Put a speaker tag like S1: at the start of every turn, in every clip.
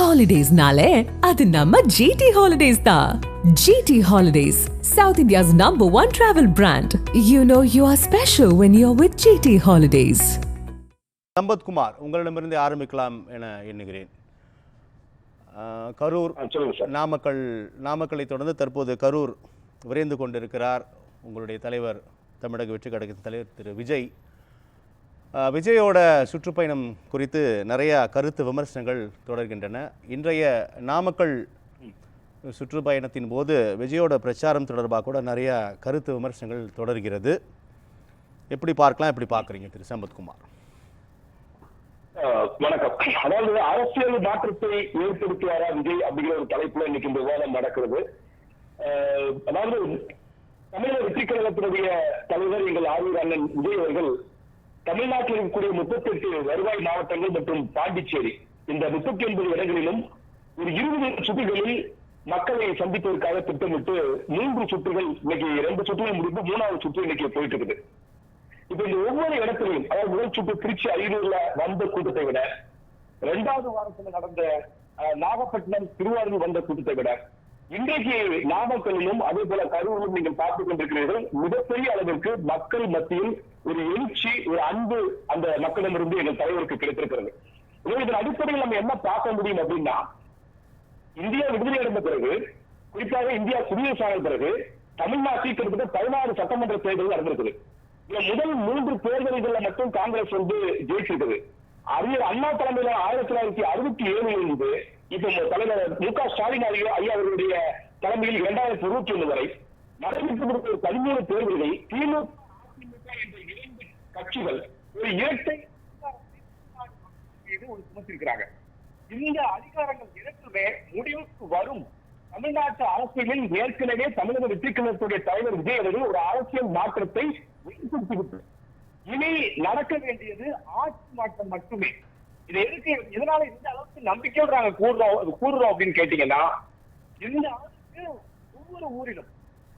S1: Holidays-nale, adu namma GT Holidays da. GT Holidays, South India's #1 travel brand. You know you are special when you're with GT Holidays.
S2: Sampathkumar, உங்களிடமிருந்து ஆரம்பிக்கலாம் என எண்ணுகிறேன். கரூர், நாமக்கலை தொடர்ந்து தற்போது கரூர் விரைந்து கொண்டிருக்கிறார் உங்களுடைய தலைவர், தமிழக வெற்றி கழகத்தின் தலைவர் திரு விஜய். விஜயோட சுற்றுப்பயணம் குறித்து நிறைய கருத்து விமர்சனங்கள் தொடர்கின்றன. இன்றைய நாமக்கல் சுற்றுப்பயணத்தின் போது விஜயோட பிரச்சாரம் தொடர்பாக கூட நிறைய கருத்து விமர்சனங்கள் தொடர்கிறது. எப்படி பார்க்கலாம், எப்படி பார்க்குறீங்க திரு சம்பத்குமார்?
S3: வணக்கம். அதாவது அரசியல் மாற்றத்தை ஏற்படுத்துவாரா விஜய் அப்படிங்கிற ஒரு தலைப்புல இன்னைக்கு இந்த விவாதம் நடக்கிறது. அதாவது தமிழக வெற்றி கழகத்தினுடைய தலைவர் எங்கள் ஆரூர் அண்ணன் விஜய் அவர்கள் தமிழ்நாட்டில் இருக்கக்கூடிய 38 வருவாய் மாவட்டங்கள் மற்றும் பாண்டிச்சேரி இந்த 39 இடங்களிலும் ஒரு 20 சுற்றுகளில் மக்களை சந்திப்பதற்காக திட்டமிட்டு 3 சுற்றுகள் இன்னைக்கு 2 சுற்றுகள் முடிந்து 3வது சுற்று இன்னைக்கு போயிட்டு இருக்குது. இப்ப இந்த ஒவ்வொரு இடத்திலையும், அதாவது முதல் சுற்று திருச்சி அரியலூர்ல வந்த கூட்டத்தை விட, 2வது வாரத்தில் நடந்த நாகப்பட்டினம் திருவாரூர் வந்த கூட்டத்தை விட, இன்றைக்கு நாமக்கல்லிலும் அதே போல கரூரிலும் நீங்கள் பார்த்துக் கொண்டிருக்கிறீர்கள். மிகப்பெரிய அளவிற்கு மக்கள் மத்தியில் ஒரு எழுச்சி, ஒரு அன்பு அந்த மக்களிடமிருந்து எங்கள் தலைவருக்கு கிடைத்திருக்கிறது. இதன் அடிப்படையில் நம்ம என்ன பார்க்க முடியும் அப்படின்னா, இந்தியா விடுதலை அடைந்த பிறகு, குறிப்பாக இந்தியா குடியரசான பிறகு தமிழ்நாட்டில் கிட்டத்தட்ட 16 சட்டமன்ற தேர்தல் நடந்திருக்குது. இதுல முதல் 3 தேர்தல்கள்ல மட்டும் காங்கிரஸ் ஜெயிச்சிருக்குது. அண்ணா தலைமையில 1967 இருந்து இப்ப தலைவர் மு.க. ஸ்டாலின் ஐயா அவர்களுடைய தலைமையில் 2021 வரை நடைபெற்று 13 தேர்தல்களை திமுக என்ற 2 கட்சிகள் ஒரு இரட்டை சுமத்திருக்கிறாங்க. இந்த அதிகாரங்கள் இரண்டுமே முடிவுக்கு வரும். தமிழ்நாட்டு அரசியலில் ஏற்கனவே தமிழக வெற்றி கழகத்துடைய தலைவர் விஜய் அவர்கள் ஒரு அரசியல் மாற்றத்தை ஏற்படுத்திவிட்டு இனி நடக்க வேண்டியது ஆட்சி மாற்றம் மட்டுமே. இது எதுக்கு, இதனால இந்த அளவுக்கு நம்பிக்கையோடு நாங்க கூறுறோம் அப்படின்னு கேட்டீங்கன்னா, இந்த ஆளுக்கு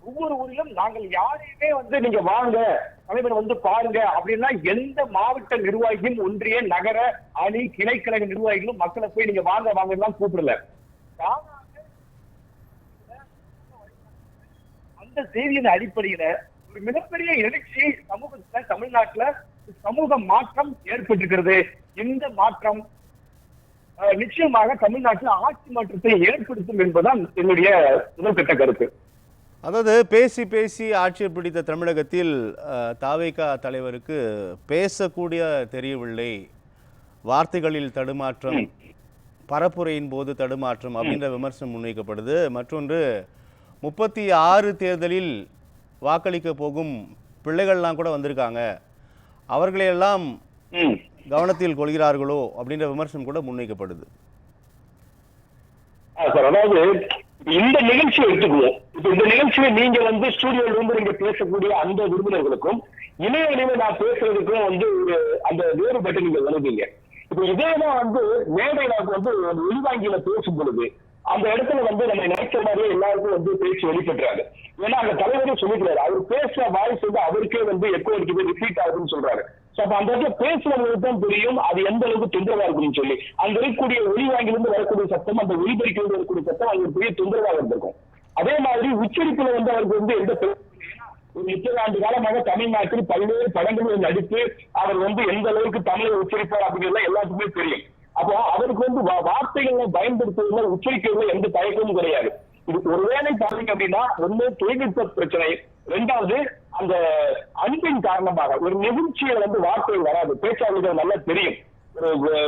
S3: ஒவ்வொரு ஊரிலும் நாங்கள் யாரையுமே நீங்க வாங்க தலைவர் பாருங்க அப்படின்னா எந்த மாவட்ட நிர்வாகியும், ஒன்றிய நகர அணி கிளைக்கழக நிர்வாகிகளும் மக்களை போய் நீங்க வாங்க எல்லாம் கூப்பிடல. அந்த செய்தியின் அடிப்படையில ஒரு மிகப்பெரிய எழுச்சி சமூகத்துல, தமிழ்நாட்டுல சமூக மாற்றம் ஏற்பட்டிருக்கிறது. இந்த மாற்றம் நிச்சயமாக தமிழ்நாட்டில் ஆட்சி மாற்றத்தை ஏற்படுத்தும் என்பதுதான் என்னுடைய முதற்கட்ட கருத்து.
S2: அதாவது பேசி பேசி ஆட்சியை பிடித்த தமிழகத்தில் தாவேகா தலைவருக்கு பேசக்கூடிய தெரியவில்லை, வார்த்தைகளில் தடுமாற்றம், பரப்புரையின் போது தடுமாற்றம் அப்படின்ற விமர்சனம் முன்வைக்கப்படுது. மற்றொன்று, 36 தேர்தலில் வாக்களிக்க போகும் பிள்ளைகள்லாம் கூட வந்திருக்காங்க, அவர்களையெல்லாம் கவனத்தில் கொள்கிறார்களோ அப்படின்ற விமர்சனம் கூட முன்வைக்கப்படுது.
S3: அதாவது இந்த நிகழ்ச்சியை எடுத்துக்குவோம். இப்ப இந்த நிகழ்ச்சியை நீங்க ஸ்டூடியோல இருந்து நீங்க பேசக்கூடிய அந்த விருந்தினர்களுக்கும் இணையவழியில நான் பேசுறதுக்கும் ஒரு அந்த வேறுபட்டு நீங்க வருவீங்க. இப்ப இதேதான் மேடையில ஒளிவாங்கியில பேசும் பொழுது அந்த இடத்துல நம்ம நினைச்ச மாதிரியே எல்லாருக்கும் பேச்சு வெளிப்படுறாரு. ஏன்னா அந்த தலைவரே சொல்லிக்கிறாரு, அவர் பேசுற வாய்ஸ் அவருக்கே எக்கோ அடிக்குது, ரிப்பீட் ஆகுதுன்னு சொல்றாரு. அப்ப அந்த இடத்துல பேசுறவங்களுக்கு தான் தெரியும் அது எந்த அளவுக்கு தொந்தரவா இருக்குன்னு சொல்லி. அங்க இருக்கக்கூடிய ஒளிவாங்கிலிருந்து வரக்கூடிய சத்தம், அந்த ஒளிபரிக்கையோடு வரக்கூடிய சத்தம் அவங்க பெரிய தொந்தரவாக இருந்திருக்கும். அதே மாதிரி உச்சரிப்புல அவருக்கு எந்த ஒரு 30 ஆண்டு காலமாக தமிழ்நாட்டில் பல்வேறு படங்களில் நடித்து அவர் எந்த அளவுக்கு தமிழை உச்சரிப்பார் அப்படிங்கிறது எல்லாத்துக்குமே தெரியும். அப்போ அவருக்கு வார்த்தைகளை பயன்படுத்துவதில் உச்சரிக்கிறதுல எந்த தயக்கமும் கிடையாது. இது ஒருவேளை பாத்தீங்க அப்படின்னா, ஒண்ணு தொழில்நுட்ப பிரச்சனை, 2வது அந்த அன்பின் காரணமாக ஒரு நிகழ்ச்சியில வார்த்தைகள் வராது, பேச்சாளர்கள் நல்லா தெரியும்.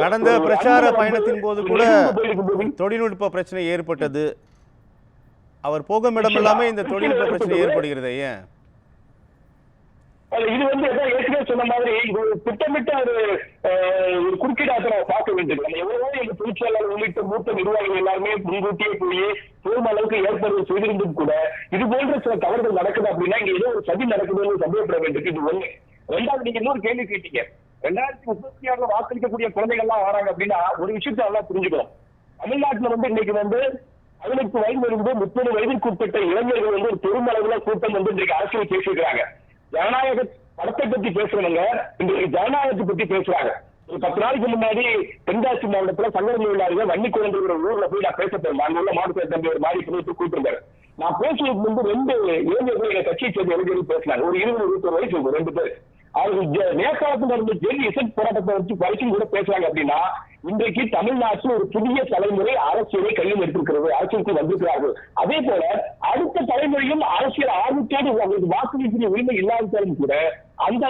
S2: கடந்த பிரச்சார பயணத்தின் போது கூட தொழில்நுட்ப பிரச்சனை ஏற்பட்டது. அவர் போகும் இடம் எல்லாமே இந்த தொழில்நுட்ப பிரச்சனை ஏற்படுகிறது. ஏன்
S3: இது ஏற்கனவே சொன்ன மாதிரி இது திட்டமிட்ட ஒரு குறுக்கீடாக பார்க்க வேண்டியது. நம்ம எவ்வளவோ எங்க தொழிற்சாலைகள் உள்ளிட்ட மூத்த நிர்வாகிகள் எல்லாருமே முன்கூட்டியே போய் போதும் அளவுக்கு ஏற்பாடு செய்திருந்தும் கூட இது போன்ற சில தவறுகள் நடக்குது அப்படின்னா இங்க ஏதோ ஒரு சதி நடக்குதுன்னு சந்தேகப்பட வேண்டியது. இது ஒண்ணு. 2வது, நீங்க இன்னொரு கேள்வி கேட்டீங்க, 2036 வாக்களிக்கக்கூடிய குழந்தைகள் எல்லாம் வராங்க அப்படின்னா ஒரு விஷயத்தை நல்லா புரிஞ்சுக்கணும். தமிழ்நாட்டுல இன்னைக்கு 18 வயதிலிருந்து 30 வயதிற்கு உட்பட்ட இளைஞர்கள் ஒரு பெருமளவுல கூட்டம் இன்றைக்கு அரசியல் பேசியிருக்கிறாங்க. ஜனநாயக படத்தை பத்தி பேசுறவங்க இன்றைக்கு ஜனநாயகத்தை பத்தி பேசுறாங்க. ஒரு 10 நாளைக்கு முன்னாடி தென்காசி மாவட்டத்துல சங்கரமூரில் வன்னி குழந்தைங்கிற ஊர்ல போய் நான் பேச போறேன். அங்க உள்ள மாவட்ட தம்பி ஒரு மாதிரி கூப்பிட்டுருந்தாரு. நான் பேசுறதுக்கு முன்பு 2 இளைஞர்கள் எங்க கட்சியை சேர்ந்த இளைஞர்கள் பேசினாங்க. ஒரு 20-21 வயசு இருக்கும் 2 பேர். அவர்கள் நேபாளத்தில் இருந்து ஜெல் இசட் போராட்டத்தை வச்சு வரைக்கும் கூட பேசுறாங்க. அப்படின்னா இன்றைக்கு தமிழ்நாட்டில் ஒரு புதிய தலைமுறை அரசியலை கையில் எடுத்திருக்கிறது, அரசியலுக்கு வந்திருக்கிறார்கள். அதே போல அடுத்த தலைமுறையும் அரசியல் ஆர்வத்தோடு அவங்களுக்கு வாக்களிக்கிற உரிமை இல்லாவிட்டாலும் கூட அந்த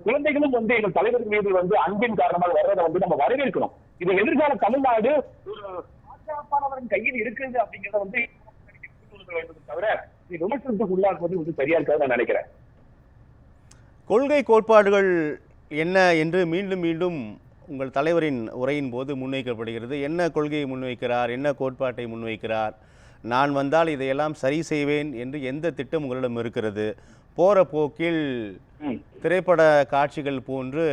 S3: குழந்தைகளும் எங்கள் தலைவர் மீது அன்பின் காரணமாக வர்றதை நம்ம வரவேற்கிறோம். இது எதிர்கால தமிழ்நாடு ஒரு பாதுகாப்பானவரின் கையில் இருக்கிறது அப்படிங்கிறத தவிர விமர்சனத்துக்கு உள்ளாக்குவது சரியா இருக்காது நான் நினைக்கிறேன்.
S2: கொள்கை கோட்பாடுகள் என்ன என்று மீண்டும் மீண்டும் உங்கள் தலைவரின் உரையின் போது முன்வைக்கப்படுகிறது. என்ன கொள்கையை முன்வைக்கிறார், என்ன கோட்பாட்டை முன்வைக்கிறார், நான் வந்தால் இதையெல்லாம் சரி செய்வேன் என்று எந்த திட்டம் உங்களிடம் இருக்கிறது, போற போக்கில் திரைப்பட காட்சிகள் போன்று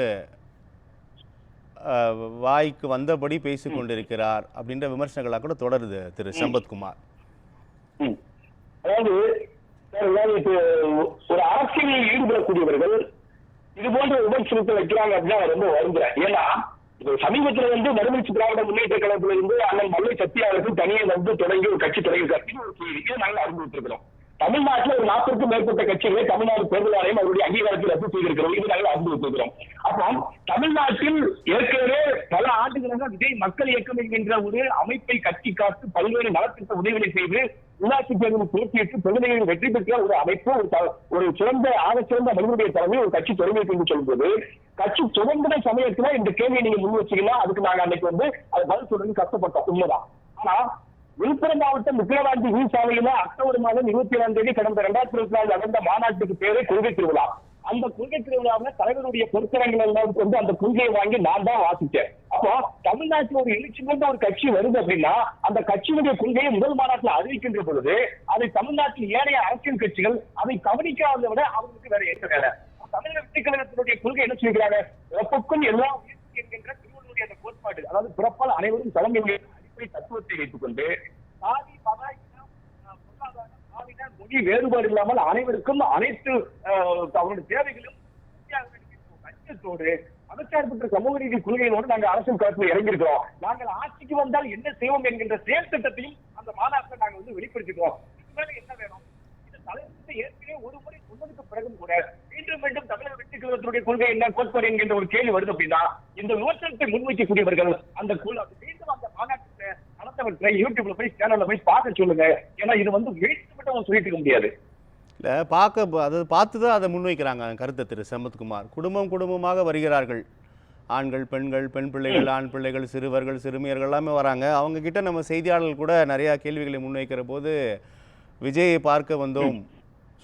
S2: வாய்க்கு வந்தபடி பேசிக் கொண்டிருக்கிறார் அப்படின்ற விமர்சனங்களாக கூட தொடருது திரு சம்பத்குமார்.
S3: அதாவது ஒரு அரசியலில் ஈடுபடக்கூடியவர்கள் இது போன்ற விமர்சனத்தை வைக்கிறாங்க அப்படின்னா ரொம்ப வருந்துறேன். ஏன்னா சமீபத்துல மறுமலர்ச்சி திராவிட முன்னேற்ற கழகத்துல இருந்து அண்ணன் மல்லை சத்தியாளர்கள் தனியே தொடங்கி ஒரு கட்சி தொடங்கி நாங்கள் அனுபவித்திருக்கிறோம். தமிழ்நாட்டில் ஒரு 40க்கும் மேற்பட்ட கட்சிகளை தமிழ்நாடு தேர்தல் ஆணையம் அவருடைய அங்கீகாரத்தில் ரத்து செய்திருக்கிறோம். இது நாங்கள் அனுபவித்திருக்கிறோம். அப்போ தமிழ்நாட்டில் ஏற்கனவே பல ஆண்டுகளாக விஜய் மக்கள் இயக்கம் என்கின்ற ஒரு அமைப்பை கட்சி காத்து பல்வேறு நலத்திட்ட உதவிகளை செய்து உள்ளாட்சி தேர்தலில் போட்டியிட்டு தொகுதிகளில் வெற்றி பெற்ற ஒரு அமைப்பு, ஒரு சிறந்த மனிதனுடைய தலைமையில் ஒரு கட்சி தொடங்கி என்று சொல்லும்போது கட்சி தொடங்கின சமயத்துல இந்த கேள்வியை நீங்க முன் வச்சீங்கன்னா அதுக்கு நாங்க அன்னைக்கு அது பதில் சொல்றது கஷ்டப்பட்டோம், உண்மைதான். ஆனா விழுப்புரம் மாவட்டம் விக்கிரவாண்டி வி சாலையில அக்டோபர் மாதம் 27ஆம் தேதி கடந்த 2024 நடந்த மாநாட்டுக்கு பேரே கொள்கை திருவிழா. அந்த கொள்கை திருவிழாவில் தலைவருடைய பொருத்தரங்கள் எல்லாம் அந்த கொள்கையை வாங்கி நான் தான் வாசிச்சேன். அப்போ தமிழ்நாட்டில் ஒரு எழுச்சி கொண்ட ஒரு கட்சி வருது அப்படின்னா அந்த கட்சியினுடைய கொள்கையை முதல் மாநாட்டில் அறிவிக்கின்ற பொழுது அதை தமிழ்நாட்டில் ஏனைய அரசியல் கட்சிகள் அதை கவனிக்காததை விட அவங்களுக்கு வேற என்ன வேலை? தமிழக வெற்றி கழகத்தினுடைய கொள்கை என்ன சொல்கிறாங்க? பிறப்புக்கும் எல்லாம் என்கின்ற திருவள்ளுவருடைய அந்த கோட்பாடு, அதாவது பிறப்பால் அனைவரும் தலைமை அடிப்படை தத்துவத்தை வைத்துக் கொண்டு சாதி மத பொருளாதார பாலின மொழி வேறுபாடு இல்லாமல் அனைவருக்கும் அனைத்து அவருடைய தேவைகளும் லட்சியத்தோடு மதச்சார்பற்ற சமூக நீதி கொள்கைகளோடு நாங்கள் அரசியல் களத்தில் இறங்கியிருக்கிறோம். நாங்கள் ஆட்சிக்கு வந்தால் என்ன செய்வோம் என்கின்ற செயல் திட்டத்தையும் அந்த மாநாட்டில் நாங்கள் வெளிப்படுத்திக்கிறோம். இதுக்கு மேல என்ன வேணும்? இந்த தலைவருக்கு ஏற்கனவே ஒரு முறை சொன்னதுக்கு பிறகும் கூட மீண்டும் மீண்டும் தமிழக வெற்றி கழகத்தினுடைய கொள்கை என்ன கோட்பாடு என்கின்ற ஒரு கேள்வி வருது அப்படின்னா இந்த விமர்சனத்தை முன்வைக்கக்கூடியவர்கள் அந்த மீண்டும் அந்த மாநாட்டில் நடத்தவற்றை யூடியூப்ல போய் சேனல்ல போய் பார்க்க சொல்லுங்க. ஏன்னா இது மட்டும் சொல்லிட்டு இருக்க முடியாது.
S2: இல்லை பார்த்து தான் அதை முன்வைக்கிறாங்க கருத்தை திரு சம்பத்குமார். குடும்பமாக வருகிறார்கள், ஆண்கள் பெண்கள், பெண் பிள்ளைகள், ஆண் பிள்ளைகள், சிறுவர்கள், சிறுமியர்கள் எல்லாமே வராங்க. அவங்க கிட்ட நம்ம செய்தியாளர்கள் கூட நிறையா கேள்விகளை முன்வைக்கிற போது விஜயை பார்க்க வந்தோம்,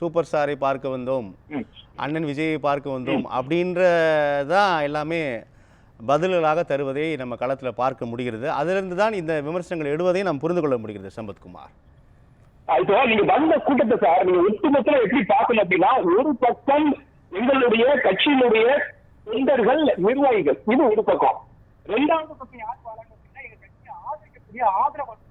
S2: சூப்பர் ஸ்டாரை பார்க்க வந்தோம், அண்ணன் விஜயை பார்க்க வந்தோம் அப்படின்றதான் எல்லாமே பதில்களாக தருவதை நம்ம களத்தில் பார்க்க முடிகிறது. அதிலிருந்து தான் இந்த விமர்சனங்கள் எடுவதை நாம் புரிந்து கொள்ள முடிகிறது. சம்பத்குமார்,
S3: இப்போ நீங்க வந்த கூட்டத்தை சார் நீங்க ஒட்டுமொத்தம் எப்படி பார்க்கணும் அப்படின்னா ஒரு பக்கம் எங்களுடைய கட்சியினுடைய தொண்டர்கள், நிர்வாகிகள், இது ஒரு பக்கம். 2வது பக்கம் யார் வராங்க அப்படின்னா எங்க கட்சியை ஆதரிக்கக்கூடிய ஆதரவாளர்கள்.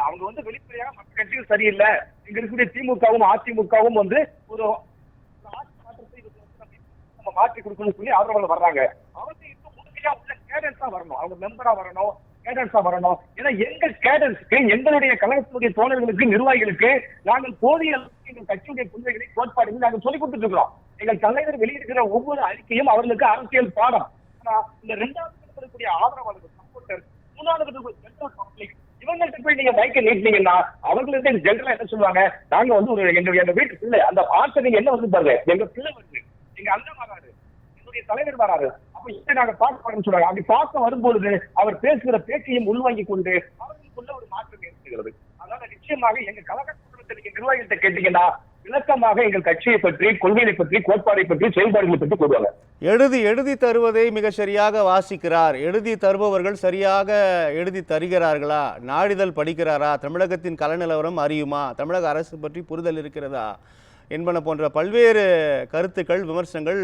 S3: அவங்க வெளிப்படையாக மற்ற கட்சிகள் சரியில்லை, இங்க இருக்கக்கூடிய திமுகவும் அதிமுகவும் ஒரு ஆட்சி மாற்றத்தை நம்ம மாற்றி கொடுக்கணும்னு சொல்லி ஆதரவாளர் வர்றாங்க. அவங்க இன்னும் முழுமையா உள்ள கேடன்ஸா வரணும், அவங்க மெம்பரா வரணும், கேடன்ஸா வரணும். ஏன்னா எங்க கேடன்ஸ்க்கு, எங்களுடைய கழகத்தினுடைய தோழர்களுக்கு, நிர்வாகிகளுக்கு நாங்கள் போதிய எங்கள் கட்சியுடைய கொள்கைகளை, கோட்பாடுகளை நாங்கள் சொல்லிக் கொடுத்துட்டு இருக்கிறோம். எங்கள் தலைவர் வெளியிடுகிற ஒவ்வொரு அறிக்கையும் அவர்களுக்கு அரசியல் பாடம். ஆனா இந்த 2வது இருக்கக்கூடிய ஆதரவாளர்கள், சப்போர்ட்டர், 3வது ஜெனரல் பப்ளிக், இவங்கள்ட்ட போய் நீங்க மைக்க நீட்டினீங்கன்னா அவங்களுக்கு ஜெனரலா என்ன சொல்லுவாங்க? நாங்க ஒரு எங்க வீட்டு பிள்ளை, அந்த பாட்டை நீங்க என்ன பாருங்க, எங்க பிள்ளை வருது, எங்க அண்ணன் வராரு, என்னுடைய தலைவர் வராரு, அப்ப இதை நாங்க பார்க்க சொல்றாங்க. அப்படி பார்க்க வரும்பொழுது அவர் பேசுகிற பேச்சையும் உள்வாங்கி கொண்டு அவர்களுக்குள்ள ஒரு மாற்றம் ஏற்படுகிறது. அதனால நிச்சயமாக எங்க கழக நீங்க நிர்வாகிகிட்ட கேட்டீங்கன்னா விளக்கமாக எங்கள் கட்சியை பற்றி, கொள்கையை பற்றி, கோட்பாடை பற்றி, செயல்பாடுகளை பற்றி கூறுவாங்க.
S2: எழுதி தருவதை மிக சரியாக வாசிக்கிறார். எழுதி தருபவர்கள் சரியாக எழுதி தருகிறார்களா? நாளிதழ் படிக்கிறாரா? தமிழகத்தின் கலநிலவரம் அறியுமா? தமிழக அரசு பற்றி புரிதல் இருக்கிறதா? என்பன போன்ற பல்வேறு கருத்துக்கள், விமர்சனங்கள்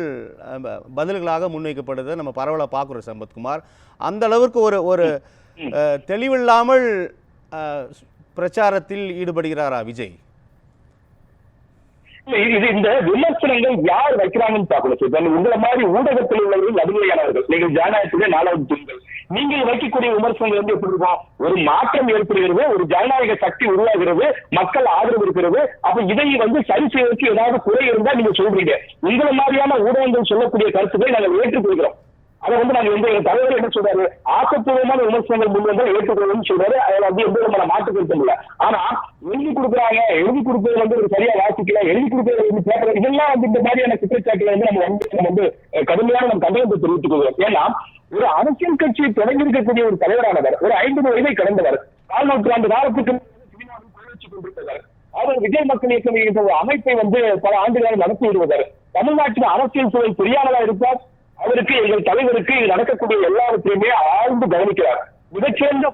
S2: பதில்களாக முன்வைக்கப்படுவதை நம்ம பரவலாக பார்க்குறோம். சம்பத்குமார், அந்த அளவுக்கு ஒரு தெளிவில்லாமல் பிரச்சாரத்தில் ஈடுபடுகிறாரா விஜய்?
S3: இது இந்த விமர்சனங்கள் யார் வைக்கிறாங்கன்னு பார்க்கணும். உங்களை மாதிரி ஊடகத்தில் உள்ளவர்கள் நடுநிலையானவர்கள், நீங்கள் ஜனநாயகத்துடைய 4வது தூண்கள். நீங்கள் வைக்கக்கூடிய விமர்சனங்கள் வந்து எப்படி இருக்கும்? ஒரு மாற்றம் ஏற்படுகிறது, ஒரு ஜனநாயக சக்தி உருவாகிறது, மக்கள் ஆதரவு இருக்கிறது. அப்ப இதை வந்து சரி செய்வதற்கு ஏதாவது குறை இருந்தா நீங்க சொல்றீங்க. உங்களை மாதிரியான ஊடகங்கள் சொல்லக்கூடிய கருத்துக்களை நாங்கள் ஏற்றுக்கொள்கிறோம். அதை வந்து நாங்க எங்க தலைவர் என்ன சொல்றாரு, ஆக்கப்பூர்வமான விமர்சனங்கள் முன் வந்தால் ஏற்றுக்கொள்ளணும்னு சொல்றாரு. அதில் வந்து எந்த விதமான மாற்று கருத்தும் இல்லை. ஆனா எழுதி கொடுக்குறாங்க, எழுதி கொடுப்பது வந்து ஒரு சரியா வாசிக்கல, எழுதி கொடுப்பது வந்து பேப்பர், இதெல்லாம் வந்து இந்த மாதிரியான குற்றச்சாட்டுகளை வந்து நம்ம வந்து கடுமையான நம்ம கண்டனத்தை தெரிவித்துக் கொள்வோம். ஏன்னா ஒரு அரசியல் கட்சியை தொடங்கி இருக்கக்கூடிய ஒரு தலைவரானவர், ஒரு 50 வயதை கடந்தவர், 4 நூற்றாண்டு காலத்துக்கு சினிமாவில் கொள்ளைச்சு கொண்டிருப்பவர், அவர் விஜய் மக்கள் இயக்கம் என்ற ஒரு அமைப்பை வந்து பல ஆண்டுகள் நடத்தி வருவதர், தமிழ்நாட்டின் அரசியல் சூழல் தெரியாததா இருப்பார். அவருக்கு எங்கள் தலைவருக்கு நடக்கக்கூடிய எல்லாவற்றையுமே ஆழ்ந்து கவனிக்கிறார். மிகச்சிறந்த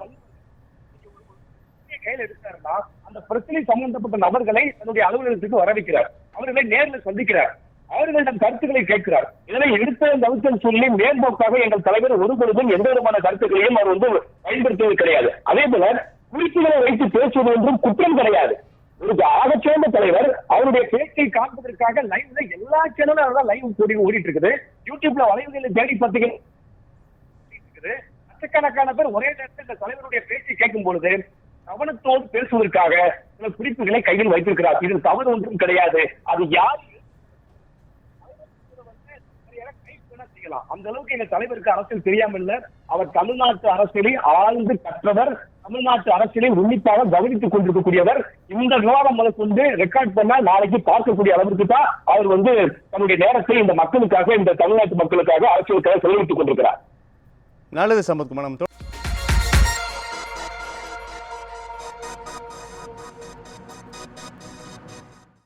S3: கையில் எடுத்தாருன்னா அந்த பிரச்சனை சம்பந்தப்பட்ட நபர்களை தன்னுடைய அலுவலகத்துக்கு வரவைக்கிறார், அவர்களை நேரில் சந்திக்கிறார், அவர்களிடம் கருத்துக்களை கேட்கிறார். இதனை எடுத்த தவிர்த்தல் சொல்லி மேம்போக்காக எங்கள் தலைவர் ஒருபொழுதும் எந்த விதமான கருத்துக்களையும் அவர் வந்து பயன்படுத்துவது கிடையாது. அதே போல குறிப்புகளை வைத்து பேசுவது என்றும் குற்றம் கிடையாது. ஒரு ஆகச்சிறந்த தலைவர் அவருடைய பேச்சை காண்பதற்காக லைவ்ல எல்லா சேனலும் லைவ் ஓடிட்டு இருக்குது. யூடியூப்ல வளைவுகளை தேடி பார்த்தீங்க, லட்சக்கணக்கான பேர் ஒரே நேரத்தில் இந்த தலைவருடைய பேச்சை கேட்கும் பொழுது கவனத்தோடு பேசுவதற்காக சில குறிப்புகளை கையில் வைத்திருக்கிறார். இதில் தவறு ஒன்றும் கிடையாது. அது யார் செய்யலாம், அந்த அளவுக்கு எங்க தலைவருக்கு அரசியல் தெரியாமல் இல்ல. அவர் தமிழ்நாட்டு அரசியலை ஆழ்ந்து கற்றவர், தமிழ்நாட்டு அரசியலை உன்னிப்பாக கவனித்துக் கொண்டிருக்கக்கூடியவர். இந்த விவாதம் முதற்கொண்டு ரெக்கார்ட் பண்ணா நாளைக்கு பார்க்கக்கூடிய அளவிற்கு தான் அவர் வந்து தன்னுடைய நேரத்தை இந்த மக்களுக்காக, இந்த தமிழ்நாட்டு மக்களுக்காக, அரசியலுக்காக செலவிட்டுக் கொண்டிருக்கிறார்.
S2: நல்லது சம்பத்குமார்.